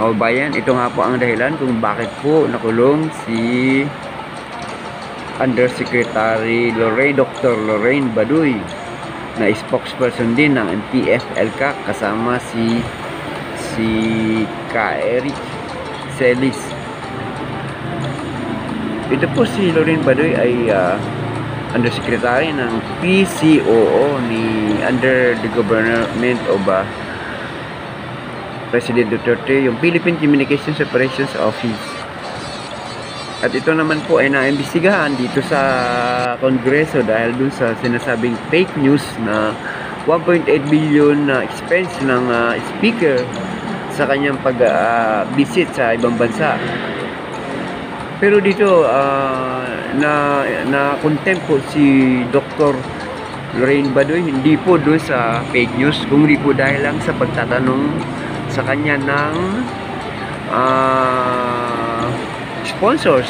kababayan, ito nga po ang dahilan kung bakit po nakulong si Undersecretary Dr. Lorraine Baduy na spokesperson din ng NTF-ELCAC kasama si Eric Celis. Ito po si Lorraine Baduy ay Undersecretary ng PCOO under the government of President Duterte, yung Philippine Communications Operations Office. At ito naman po ay naimbestigahan dito sa Kongreso dahil dun sa sinasabing fake news na 1.8 billion na expense ng speaker sa kanyang pag-visit sa ibang bansa. Pero dito na contempt po si Dr. Lorraine Baduy, hindi po doon sa fake news, kundi po dahil lang sa pagtatanong sa kanya ng sponsors,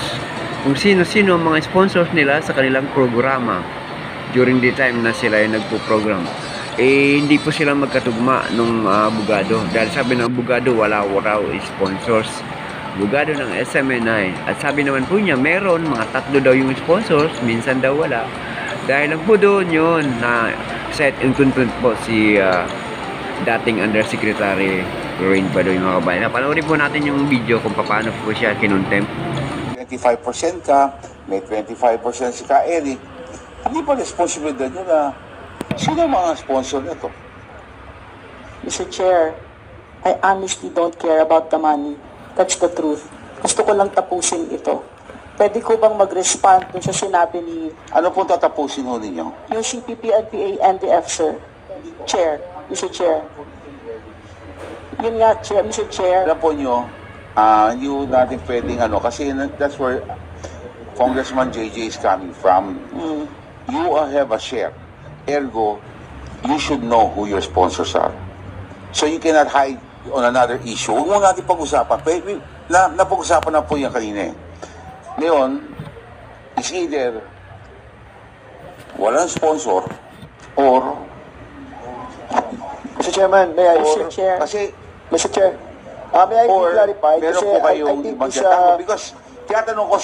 kung sino-sino ang mga sponsors nila sa kanilang programa during the time na sila ay nagpo-program. Hindi po sila magkatugma nung abogado dahil sabi ng abogado wala raw sponsors, abogado ng SMNI. At sabi naman po niya meron, mga 3 daw yung sponsors, minsan daw wala. Dahil lang po doon yun na set in content po si dating Undersecretary Lorraine Baduy, mga kabayan. Panoorin po natin yung video kung paano po siya kinontempt. 25% ka, may 25% si Ka Eric. Hindi pa responsibilidad nyo na sino mga sponsor nito? Mr. Chair, I honestly don't care about the money. That's the truth. Gusto ko lang tapusin ito. Pwede ko bang mag-respond dun sa sinabi ni... Ano pong tatapusin ho ninyo? Yung CPP and NDF, sir. Chair, Mr. Chair. Yun nga, Chair, Mr. Chair. Alam po nyo, hindi ho natin pwedeng kasi that's where Congressman JJ is coming from. You have a share. Ergo, you should know who your sponsors are. So you cannot hide on another issue. Huwag mo natin pag-usapan. Napag-usapan na po yan kanina eh. Ngayon, is either walang sponsor or Mr. Chairman, may I Mr. Chair. kasi Mr. Chair, may I clarify? meron Kasi po kayong I think ibang sa... tiyatako. Because tiyatanong ko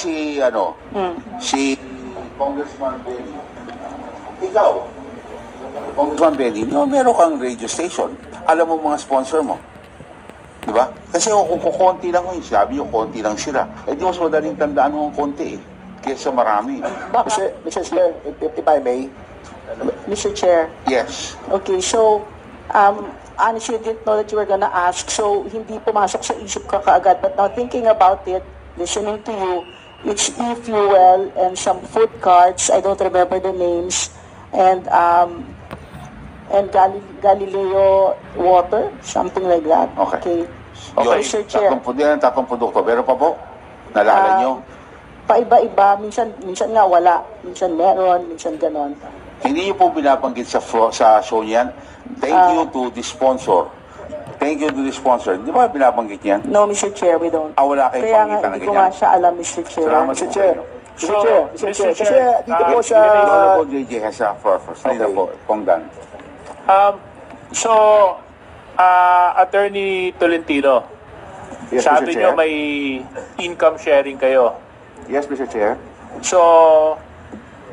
si Congressman Benny. Ikaw, Congressman Benny, meron kang radio station. Alam mo mga sponsor mo. Diba? Kasi kung konti lang yun, sabi yung konti lang sila. Di mas madaling tandaan mo ang konti eh. Kesa marami. Mr. Chair, if I may. Mr. Chair. Yes. Okay, so, honestly, I didn't know that you were gonna ask, so hindi pumasok sa isip ko kaagad. But now thinking about it, listening to you, it's e-fuel and some food carts, I don't remember the names, and Galileo water, something like that. Okay. Okay, Sir Chair. Tatlong produkto. Pero pa po, nalala nyo? Paiba-iba, minsan nga wala, minsan meron, minsan ganon. Hindi nyo po binabanggit sa show niyan. Thank you to the sponsor. Thank you to the sponsor. Di ba binabanggit niyan? No, Mr. Chair, we don't. Wala kayong Kaya nga, pangitan na hindi ko nga ganyan. siya alam, Mr. Chair. Salamat Mr. po Chair. kayo. Mr. Chair. Kasi dito po sa... Honorable JJ has a first. Hindi na po, Pongdan. Attorney Tolentino, Yes, sabi Mr. nyo Chair. may income sharing kayo. Yes, Mr. Chair. So,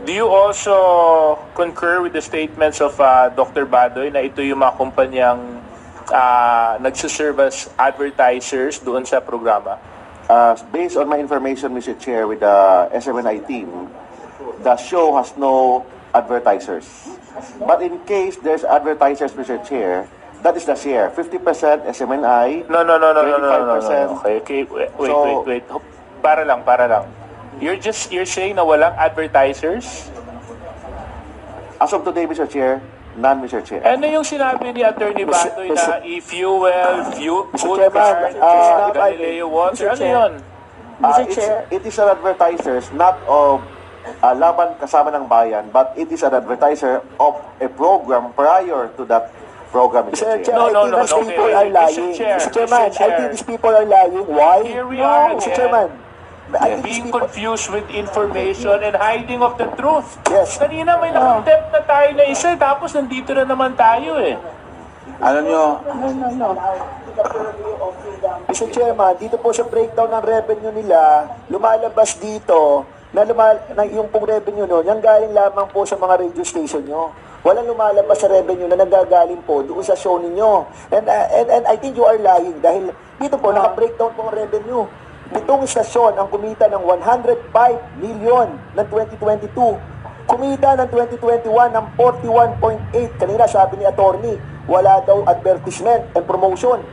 do you also concur with the statements of Dr. Baduy na ito yung mga kumpanyang nagsuserve as advertisers doon sa programa? Based on my information, Mr. Chair, with the SMNI team, the show has no advertisers. But in case there's advertisers, Mr. Chair, that is the share. 50% SMNI. No. 25%. Okay, wait. Para lang. You're saying na walang advertisers? As of today, Mr. Chair, none, Mr. Chair. Ano yung sinabi ni Attorney Baduy na e-fuel, food Chairman, card, Galileo water? Ano yun? Mr. Chair. It is an advertisers, not of laban kasama ng bayan, but it is an advertiser of a program prior to that program, Mr. Chair. No, I think these okay. people are lying. Mr. Chairman, I think these people are lying. Why? Here we are Mr. again. Chairman. I think these Being people... confused with information and hiding of the truth. Yes. Kanina may na-contempt na tayo na isa, tapos nandito na naman tayo eh. Alam nyo, No. Mr. Chairman, dito po sa breakdown ng revenue nila, lumalabas dito na yung pong revenue nun, yung galing lamang po sa mga radio station nyo. Walang lumalabas sa revenue na nagagaling po doon sa show ninyo. And I think you are lying dahil dito po, naka-breakdown po ang revenue. Itong istasyon ang kumita ng 105 million ng 2022. Kumita ng 2021 ng 41.8. Kanina sabi ni attorney, wala daw advertisement and promotion.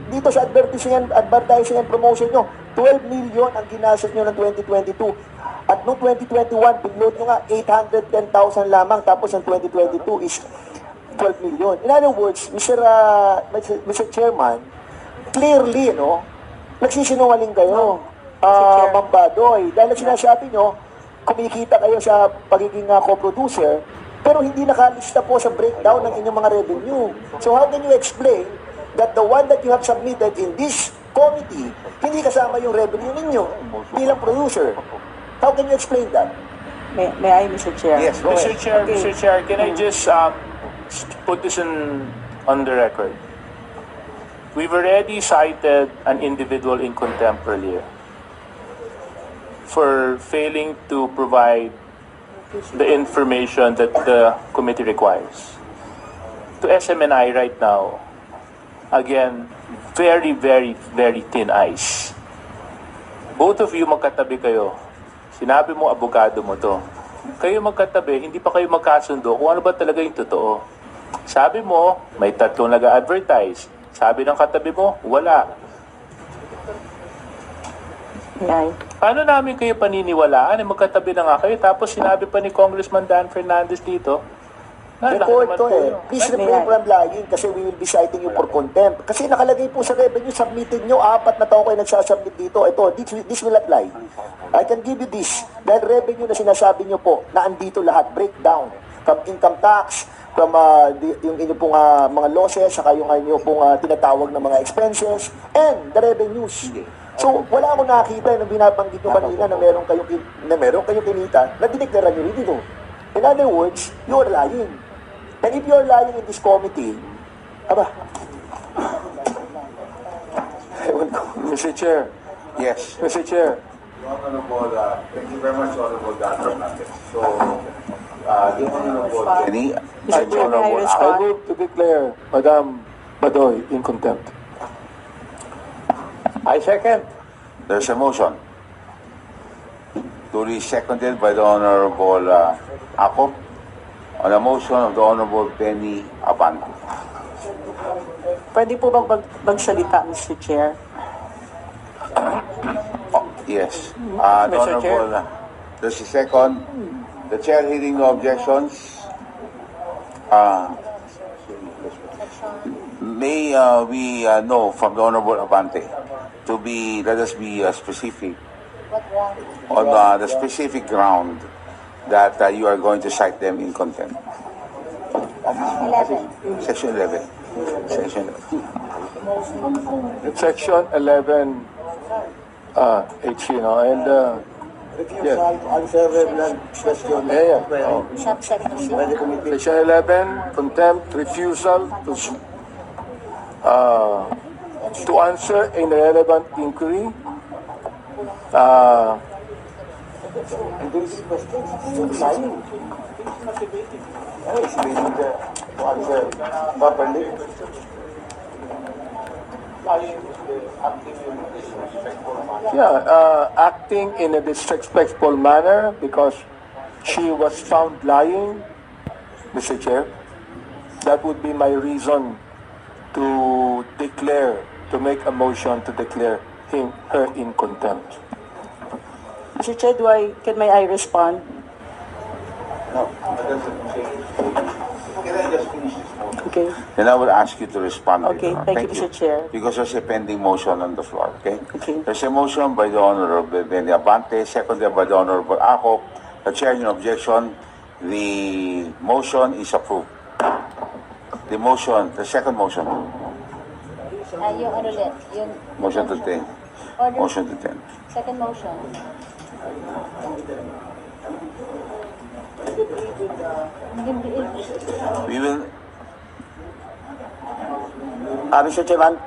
Dito sa advertising and promotion nyo, 12 million ang ginastos nyo ng 2022. At noong 2021, bigload nyo nga 810,000 lamang. Tapos ang 2022 is 12 million. In other words, Mr. Chairman, clearly, no, nagsisinungaling kayo, Ma'am Badoy. Dahil sinasabi nyo, kumikita kayo sa pagiging co-producer, pero hindi nakalista po sa breakdown ng inyong mga revenue. So how can you explain that the one that you have submitted in this committee, hindi kasama yung revenue ninyo bilang producer? How can you explain that? May I, Mr. Chair? Yes, go Mr. ahead. Chair, Okay. Mr. Chair, can I just put this on the record? We've already cited an individual in contempt earlier for failing to provide the information that the committee requires. To SMNI right now, again, very, very, very thin ice. Both of you magkatabi kayo. Sinabi mo, abogado mo to. Kayo magkatabi, hindi pa kayo magkasundo kung ano ba talaga yung totoo. Sabi mo, may 3 nag-advertise. Sabi ng katabi mo, wala. May I? Paano namin kayo paniniwalaan? Magkatabi na nga kayo. Tapos sinabi pa ni Congressman Dan Fernandez dito, na lahat Report naman to po eh. yun. Please refrain from lying kasi we will be citing you for contempt. Kasi nakalagay po sa revenue, submitted nyo, 4 na taon kayo nagsasubmit dito. Ito, this will not lie. I can give you this. Dahil revenue na sinasabi nyo po, na andito lahat, breakdown. From income tax, from yung inyo pong mga losses, saka yung inyo pong tinatawag na mga expenses, and the revenues. So, wala akong nakita yung binabanggit nyo kanina na meron kayong kinita na dineklara nyo rin dito. In other words, you are lying. And if you are lying in this committee, aba, ewan ko. Mr. Chair, Yes. Mr. Chair, Honorable, thank you very much, Honorable Dan Fernandez. So, the Honorable Kenny, Mr. Chair, may I I respond? move to declare Madam Badoy in contempt. I second. there's a motion. Duly seconded by the Honorable Ako on the motion of the Honorable Penny Abante. Pwede po bang magsalita, Mr. Chair? Yes. The Mr. Chair. Honorable, there's a second. The chair hearing no objections. May we know from the Honorable Abante to be, let us be specific on the specific ground that you are going to cite them in contempt. 11. Section 11. Section 11. Section 11, H, you know, and, yes. Yeah, yeah. Oh. Subsection C. Section 11, contempt, refusal to answer an irrelevant inquiry. Acting in a disrespectful manner because she was found lying, Mr. Chair. That would be my reason to declare, to make a motion to declare her in contempt. Mr. Chair, may I respond? No. Can I just finish this motion? Okay. Then I will ask you to respond. Okay, later on. thank you, Mr. Chair. Because there's a pending motion on the floor, okay? Okay. There's a motion by the Honorable Benny Abante, seconded by the Honorable Ako. The chair in objection, the motion is approved. The motion, the second motion, Yung ano ulit, yung motion to 10. order, Motion to 10. second motion. We will, Mr. Chairman,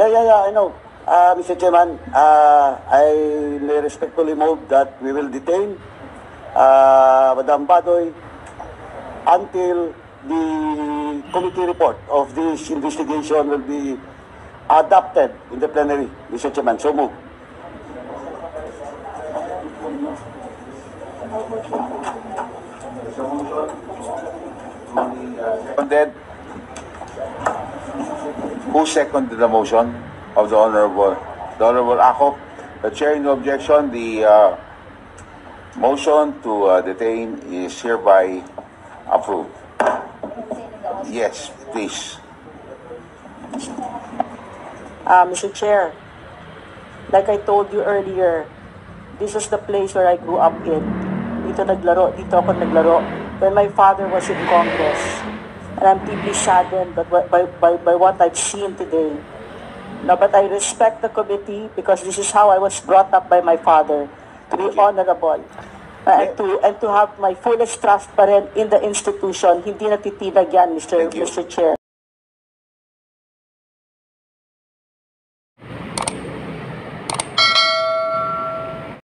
I know. Mr. Chairman, I respectfully move that we will detain Madam Badoy until the committee report of this investigation will be adopted in the plenary, Mr. Chairman. So move. Seconded. Who seconded the motion of the Honorable Akop? The chair in objection, the motion to detain is hereby approved. Yes, please. Mr. Chair, like I told you earlier, this is the place where I grew up in. Dito ako naglaro when my father was in Congress. And I'm deeply saddened by what I've seen today. No, but I respect the committee because this is how I was brought up by my father, to be honorable. And to have my fullest trust pa rin in the institution, hindi natitinag yan, Mr. Chair.